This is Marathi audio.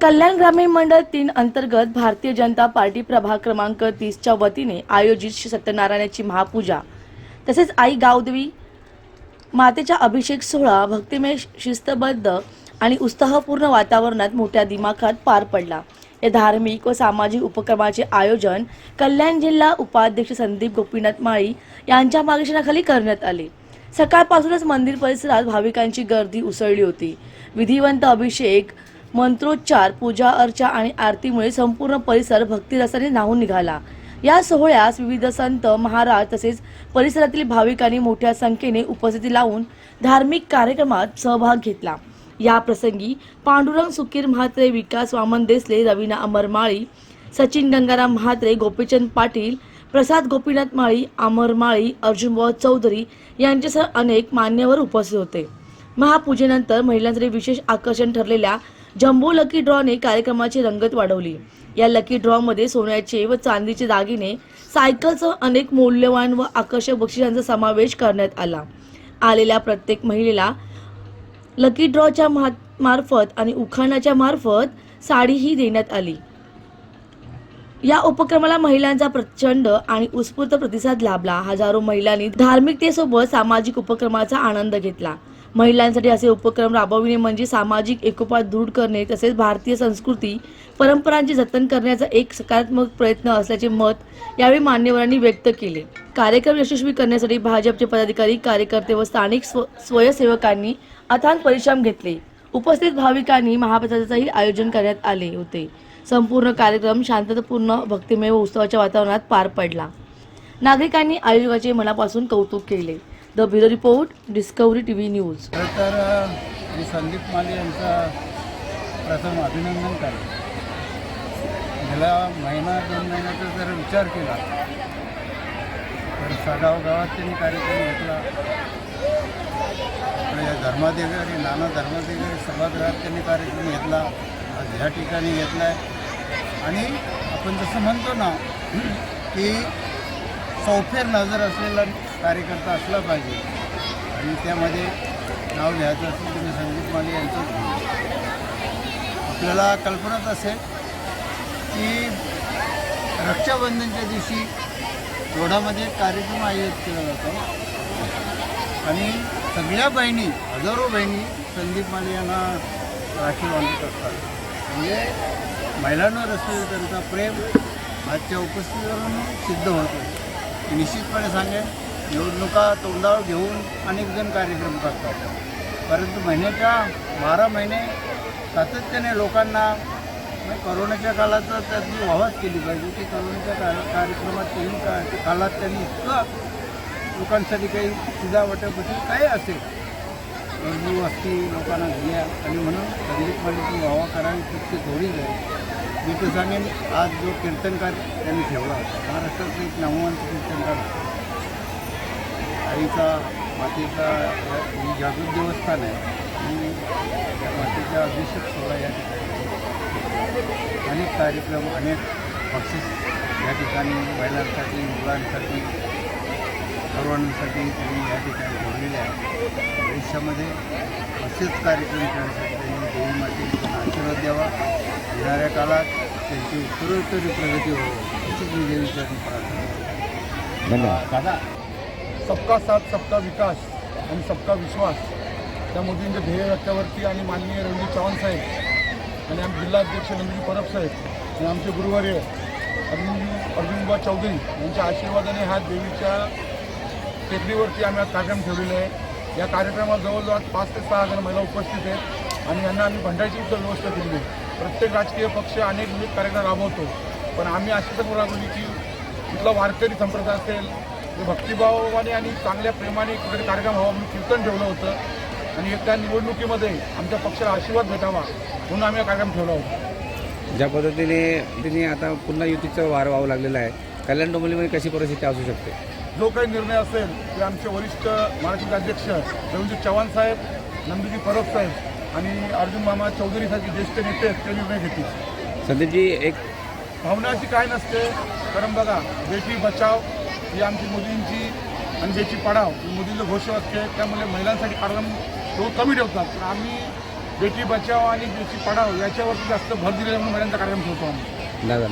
कल्याण ग्रामीण मंडळ 3 अंतर्गत भारतीय जनता पार्टी प्रभाग क्रमांक 30च्या वतीने आयोजित श्री सत्यनारायणाची महापूजा तसेच आई गावदेवी मातेचा अभिषेक सोहळा भक्तिमय शिस्तबद्ध आणि उत्साहपूर्ण वातावरणात मोठ्या दिमाखात पार पडला। या धार्मिक व सामाजिक उपक्रमाचे आयोजन कल्याण जिल्हा उपाध्यक्ष संदीप गोपीनाथ माळी यांच्या मार्गदर्शनाखाली करण्यात आले। सकाळपासूनच मंदिर परिसरात भाविकांची गर्दी उसळली होती। विधिवंत अभिषेक, मंत्रोच्चार, पूजा अर्चा आणि आरतीमुळे संपूर्ण परिसर भक्तिरसाने न्हाऊन निघाला। या सोहळ्यास विविध संत, महाराज तसेच परिसरातील भाविकांनी मोठ्या संख्येने उपस्थिती लावून धार्मिक कार्यक्रमात सहभाग घेतला। या प्रसंगी पांडुरंग सुकीर म्हात्रे, विकास वामन देसले, रवीना अमर माळी, सचिन गंगाराम म्हात्रे, गोपीचंद पाटील, प्रसाद गोपीनाथ माळी, अमर माळी, अर्जुन चौधरी यांच्यासह अनेक मान्यवर उपस्थित होते। महापूजेनंतर महिलांसाठी विशेष आकर्षण ठरलेल्या जम्बो लकी ड्रॉने कार्यक्रमाची रंगत वाढवली। या लकी ड्रॉमध्ये सोन्याचे व चांदीचे दागिने, सायकलसह अनेक मौल्यवान व आकर्षक बक्षिसांचा समावेश करण्यात आला। आलेल्या प्रत्येक महिलेला लकी ड्रॉच्या मार्फत आणि उखाण्याच्या मार्फत साडीही देण्यात आली। या उपक्रमाला महिलांचा प्रचंड आणि उत्स्फूर्त प्रतिसाद लाभला। हजारो महिलांनी धार्मिकतेसोबत सामाजिक उपक्रमाचा आनंद घेतला। महिलांसाठी असे उपक्रम राबविणे म्हणजे सामाजिक एकोपा दृढ करणे तसेच भारतीय संस्कृती परंपरांचे जतन करण्याचा एक सकारात्मक प्रयत्न असल्याचे मत यावेळी मान्यवरांनी व्यक्त केले। कार्यक्रम यशस्वी करण्यासाठी भाजपचे पदाधिकारी, कार्यकर्ते व स्थानिक स्वयंसेवकांनी अथांग परिश्रम घेतले। उपस्थित भाविकांनी महाप्रसादाचेही आयोजन करण्यात आले होते। संपूर्ण कार्यक्रम शांततापूर्ण, भक्तिमय व उत्सवाच्या वातावरणात पार पडला। नागरिकांनी आयोजकाचे मनापासून कौतुक केले। The bureau report, discovery TV news. तर मी संदीप माळी यांचा प्रथम अभिनंदन करतो। गेल्या महिना 2 महिन्याचा जर विचार केला तर सगाव गावात त्यांनी कार्यक्रम घेतला। धर्माधिकारी, नाना धर्माधिकारी सभागृहात त्यांनी कार्यक्रम घेतला, आज ह्या ठिकाणी घेतला आहे। आणि आपण जसं म्हणतो ना की चौफेर नजर असलेला कार्यकर्ता असला पाहिजे आणि त्यामध्ये नाव घ्यायचं असेल तुम्ही संदीप माळी यांचं। आपल्याला कल्पनाच असेल की रक्षाबंधनच्या दिवशी रोडामध्ये कार्यक्रम आयोजित केला जातो आणि सगळ्या बहिणी, हजारो बहिणी संदीप माळी यांना राखी बांधत असतात। म्हणजे महिलांवर असलेलं त्यांचा प्रेम आजच्या उपस्थितीवरून सिद्ध होतो। निश्चितपणे सांगेन, निवडणुका तोंडावर घेऊन अनेक जण कार्यक्रम करतात, परंतु महिन्याच्या 12 महिने सातत्याने लोकांना करोनाच्या काळात त्यांनी वाहवाच केली पाहिजे की करोनाच्या कार्यक्रमात काळात त्यांनी इतकं लोकांसाठी काही सिजावटापशी काय असेल गरजू वस्ती लोकांना दिल्या आणि म्हणून संदीप माळीची वाहवा करावी तितकी थोडी आहे। मी तर सांगेन, आज जो कीर्तनकार त्यांनी ठेवला महाराष्ट्रात एक नामवंत कीर्तनकार आईचा मातेचा ही जागृत देवस्थान आहे आणि त्या मातेचा अभिषेक सोहळा या ठिकाणी अनेक कार्यक्रम, अनेक बक्षीस या ठिकाणी महिलांसाठी, मुलांसाठी, सर्वांसाठी त्यांनी या ठिकाणी ठेवलेले आहे। भविष्यामध्ये असेच कार्यक्रम करण्यासाठी त्यांनी देवी मातेचा आशीर्वाद द्यावा। येणाऱ्या काळात त्यांची उत्तरोत्तरी प्रगती हो अशीच मी देवीसाठी प्रार्थना करतो। धन्यवाद। दादा, सबका साथ, सबका विकास आणि सबका विश्वास त्या मोदींच्या ध्येय रस्त्यावरती आणि माननीय रणजित चव्हाण साहेब आणि आमचे जिल्हाध्यक्ष नंदुजी परब साहेब आणि आमचे गुरुवर्य अर्जुन चौधरी यांच्या आशीर्वादाने हा देवीच्या टेकडीवरती आम्ही आज कार्यक्रम ठेवलेला आहे। या कार्यक्रमात जवळजवळ 5 ते 6 हजार महिला उपस्थित आहेत आणि यांना आम्ही भंडारीची व्यवस्था केली आहे। प्रत्येक राजकीय पक्ष अनेक विविध कार्यक्रम राबवतो, पण आम्ही अशी तर राबवली की इथला वारकरी संप्रदाय असेल ते भक्तिभावाने आणि चांगल्या प्रेमाने कुठे कार्यक्रम व्हावा म्हणून कीर्तन ठेवलं होतं आणि त्या निवडणुकीमध्ये आमच्या पक्षाला आशीर्वाद भेटावा म्हणून आम्ही हा कार्यक्रम ठेवला होता। ज्या पद्धतीने त्यांनी आता पुन्हा युतीचा वार व्हावं लागलेला आहे, कल्याण डोंबिवलीमध्ये कशी परिस्थिती असू शकते? जो काही निर्णय असेल ते आमचे वरिष्ठ महाराष्ट्र अध्यक्ष रणजित चव्हाण साहेब, नंदुजी परब साहेब आणि अर्जुन मामा चौधरीसारखे ज्येष्ठ नेते ते निर्णय घेतील। संदीपजी, एक भावना अशी काय नसते, कारण बघा बेटी बचाव ही आमची मोदींची आणि बेटी पढाव ही मोदींचं घोषवाक्य आहे। त्यामुळे महिलांसाठी कार्यक्रम तो कमी ठेवतात, पण आम्ही बेटी बचाव आणि बेटी पढाव याच्यावरती जास्त भर दिलेला म्हणून महिलांचा कार्यक्रम ठेवतो आम्ही. दादा